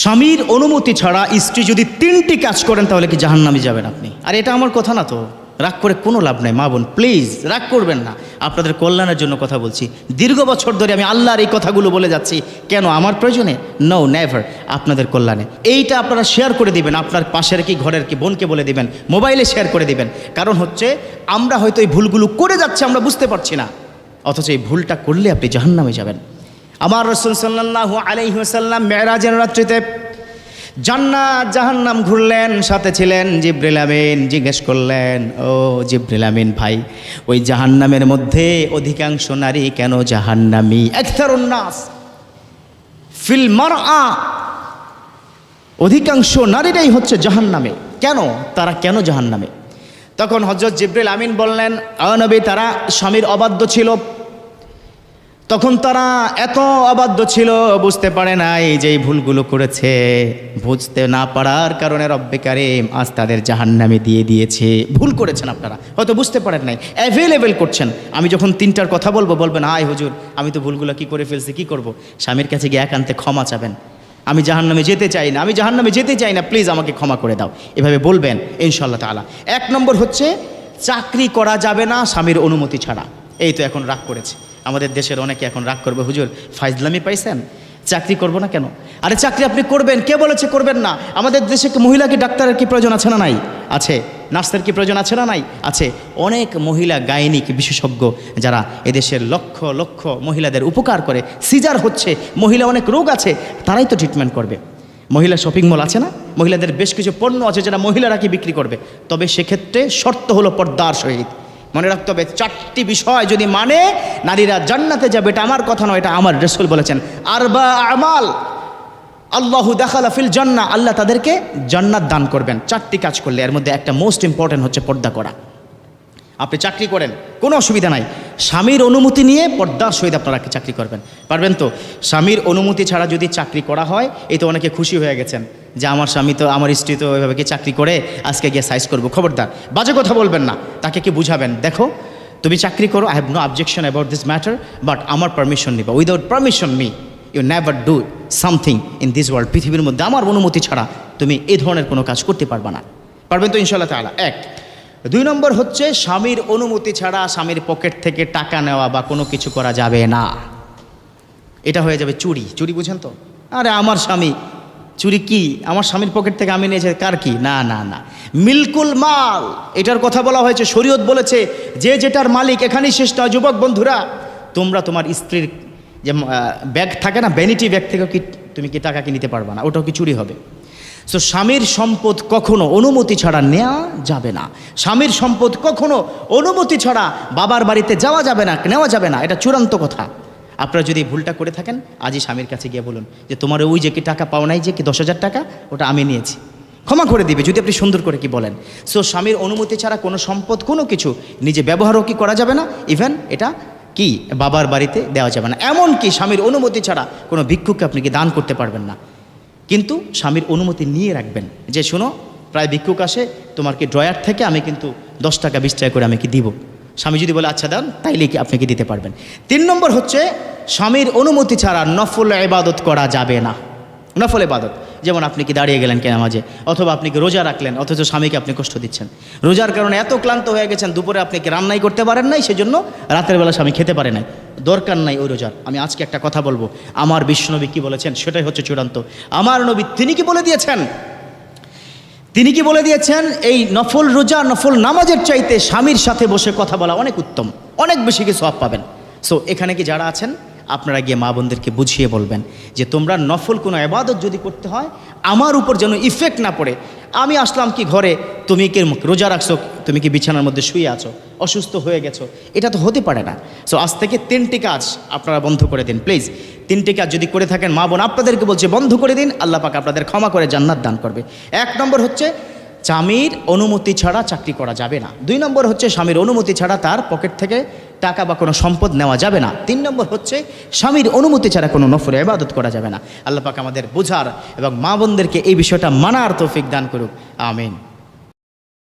স্বামীর অনুমতি ছাড়া স্ত্রী যদি 3টি কাজ করেন তাহলে কি জাহান্নামে যাবেন আপনি? আর এটা আমার কথা না তো, রাগ করে কোনো লাভ নেই। মা বোন প্লিজ রাগ করবেন না, আপনাদের কল্যাণের জন্য কথা বলছি। দীর্ঘ বছর ধরে আমি আল্লাহর এই কথাগুলো বলে যাচ্ছি। কেন? আমার প্রয়োজনে? No, never. আপনাদের কল্যাণে এইটা আপনারা শেয়ার করে দিবেন, আপনার পাশের কি ঘরের কি বোনকে বলে দিবেন, মোবাইলে শেয়ার করে দিবেন। কারণ হচ্ছে আমরা হয়তো এই ভুলগুলো করে যাচ্ছি, আমরা বুঝতে পারছি না, অথচ এই ভুলটা করলে আপনি জাহান্নামে যাবেন। আমার রাসূল সাল্লাল্লাহু আলাইহি ওয়াসাল্লাম মেরাজের রাত্রিতে জান্নাত জাহান্নাম ঘুরলেন, সাথে ছিলেন জিবরিল আমিন। জিজ্ঞেস করলেন, ও জিবরিল আমিন ভাই, ওই জাহান্নামের মধ্যে অধিকাংশ নারী কেন জাহান্নামী? আকসারুন নাস ফিল মারআ, অধিকাংশ নারীরাই হচ্ছে জাহান্নামে। কেন? তারা কেন জাহান্নামে? তখন হযরত জিবরিল আমিন বললেন, ও নবী, তারা স্বামীর অবাধ্য ছিল। তখন তারা এত অবাধ্য ছিল, বুঝতে পারে নাই যে এই ভুলগুলো করেছে। বুঝতে না পারার কারণে রব্বে কারীম আজ তাদের জাহান্নামে দিয়ে দিয়েছে। ভুল করেছেন আপনারা, হয়তো বুঝতে পারেন নাই, অ্যাভেলেবেল করছেন। আমি যখন 3টার কথা বলবো বলবেন, হায় হুজুর আমি তো ভুলগুলো কি করে ফেলছি, কি করব? স্বামীর কাছে গিয়ে একান্তে ক্ষমা চাবেন, আমি জাহান্নামে যেতে চাই না, আমি জাহান্নামে যেতে চাই না, প্লিজ আমাকে ক্ষমা করে দাও, এভাবে বলবেন ইনশাআল্লাহ তাআলা। 1 নম্বর হচ্ছে চাকরি করা যাবে না স্বামীর অনুমতি ছাড়া। এই তো এখন রাগ করেছে আমাদের দেশের অনেকে, এখন রাগ করবে, হুজুর ফাইজলামি পাইছেন, চাকরি করব না কেন? আরে চাকরি আপনি করবেন, কে বলেছে করবেন না? আমাদের দেশে মহিলা কি ডাক্তারের কি প্রয়োজন আছে না নাই? আছে। নার্সের কি প্রয়োজন আছে না নাই? আছে। অনেক মহিলা গাইনিক বিশেষজ্ঞ যারা এদেশের লক্ষ লক্ষ মহিলাদের উপকার করে। সিজার হচ্ছে, মহিলা অনেক রোগ আছে, তারাই তো ট্রিটমেন্ট করবে। মহিলা শপিং মল আছে না, মহিলাদের বেশ কিছু পণ্য আছে যেটা মহিলারা কি বিক্রি করবে। তবে সেক্ষেত্রে শর্ত হলো পর্দার সহিত। মনে রাখতে হবে 4টি বিষয় যদি মানে নারীরা জান্নাতে যাবে। এটা আমার কথা নয়, এটা আমার রাসূল বলেছেন। আরবা আমাল আল্লাহু দাখালা ফিল জান্নাহ, আল্লাহ তাদেরকে জান্নাত দান করবেন 4টি কাজ করলে। এর মধ্যে একটা মোস্ট ইম্পর্টেন্ট হচ্ছে পর্দা করা। আপনি চাকরি করেন, কোনো অসুবিধা নাই, স্বামীর অনুমতি নিয়ে পর্দার সহিত আপনারা চাকরি করবেন। পারবেন তো? স্বামীর অনুমতি ছাড়া যদি চাকরি করা হয়, এই তো অনেকে খুশি হয়ে গেছেন যে আমার স্বামী তো, আমার স্ত্রী তো ওইভাবে কি চাকরি করে, আজকে গিয়ে সাইজ করবো। খবরদার, বাজে কথা বলবেন না। তাকে কি বুঝাবেন, দেখো তুমি চাকরি করো, I have no objection about this matter, but আমার পারমিশন নিবা। Without permission me you never do something in this world. পৃথিবীর মধ্যে আমার অনুমতি ছাড়া তুমি এই ধরনের কোনো কাজ করতে পারবা না। পারবেন তো ইনশাআল্লাহ তাআলা? 1। 2 নম্বর হচ্ছে স্বামীর অনুমতি ছাড়া স্বামীর পকেট থেকে টাকা নেওয়া বা কোনো কিছু করা যাবে না। এটা হয়ে যাবে চুরি। চুরি বুঝেন তো? আরে আমার স্বামী চুরি কি, আমার স্বামীর পকেট থেকে আমি নিয়েছে, কার কি? না না না, মিলকুল মাল, এটার কথা বলা হয়েছে। শরীয়ত বলেছে যে যেটার মালিক, এখানেই শেষ নয়। যুবক বন্ধুরা, তোমরা তোমার স্ত্রীর যে ব্যাগ থাকে না, ভ্যানিটি ব্যাগ থেকেও কি তুমি কি টাকা কি নিতে পারবা না? ওটাও কি চুরি হবে? সো স্বামীর সম্পদ কখনো অনুমতি ছাড়া নেওয়া যাবে না। স্বামীর সম্পদ কখনো অনুমতি ছাড়া বাবার বাড়িতে যাওয়া যাবে না, নেওয়া যাবে না। এটা চূড়ান্ত কথা। আপনারা যদি ভুলটা করে থাকেন, আজই স্বামীর কাছে গিয়ে বলুন যে তোমার ওই যে কি টাকা পাও নাই, যে কি 10,000 টাকা, ওটা আমি নিয়েছি, ক্ষমা করে দিবে, যদি আপনি সুন্দর করে কি বলেন। সো স্বামীর অনুমতি ছাড়া কোনো সম্পদ, কোনো কিছু নিজে ব্যবহারও কি করা যাবে না, ইভেন এটা কি বাবার বাড়িতে দেওয়া যাবে না। এমনকি স্বামীর অনুমতি ছাড়া কোনো ভিক্ষুককে আপনি কি দান করতে পারবেন না। কিন্তু স্বামীর অনুমতি নিয়ে রাখবেন যে শোনো, প্রায় ভিক্ষুক আসে, তোমার কি ড্রয়ার থেকে আমি কিন্তু 10 টাকা 20 টাকা করে আমি কি দিব। স্বামী যদি বলে আচ্ছা দেন, তাইলে কি আপনি কি দিতে পারবেন। 3 নম্বর হচ্ছে স্বামীর অনুমতি ছাড়া নফল ইবাদত করা যাবে না। নফল ইবাদত, যেমন আপনি কি দাঁড়িয়ে গেলেন কেন মাঝে, অথবা আপনি কি রোজা রাখলেন, অথচ স্বামীকে আপনি কষ্ট দিচ্ছেন। রোজার কারণে এত ক্লান্ত হয়ে গেছেন, দুপুরে আপনি কি রান্নাই করতে পারেন নাই, সেজন্য রাতের বেলা স্বামী খেতে পারে নাই। দরকার নাই ওই রোজার। আমি আজকে একটা কথা বলবো, আমার বিশ্বনবী কি বলেছেন সেটাই হচ্ছে চূড়ান্ত। আমার নবী তিনি কি বলে দিয়েছেন, তিনি কি বলে দিয়েছেন, এই নফল রোজা, নফল নামাজের চাইতে স্বামীর সাথে বসে কথা বলা অনেক উত্তম, অনেক বেশি কি সওয়াব পাবেন। সো এখানে কি যারা আছেন, আপনারা গিয়ে মা বোনদেরকে বুঝিয়ে বলবেন যে তোমরা নফল কোনো ইবাদত যদি করতে হয়, আমার উপর যেন ইফেক্ট না পড়ে। আমি আসলাম কি ঘরে, তুমি কি রোজা রাখছো, তুমি কি বিছানার মধ্যে শুয়ে আছো, অসুস্থ হয়ে গেছো, এটা তো হতে পারে না। সো আজ থেকে 3টি কাজ আপনারা বন্ধ করে দিন প্লিজ। 3টি কাজ যদি করে থাকেন, মা বোন আপনাদেরকে বলছে বন্ধ করে দিন, আল্লাহ পাক আপনাদের ক্ষমা করে জান্নাত দান করবে। 1 নম্বর হচ্ছে স্বামীর অনুমতি ছাড়া চাকরি করা যাবে না। 2 নম্বর হচ্ছে স্বামীর অনুমতি ছাড়া তার পকেট থেকে টাকা বা কোনো সম্পদ নেওয়া যাবে না। 3 নম্বর হচ্ছে স্বামীর অনুমতি ছাড়া কোনো নফল ইবাদত করা যাবে না। আল্লাহ পাক আমাদের বোঝার এবং মা বোনদেরকে এই বিষয়টা মানার তৌফিক দান করুক। আমিন।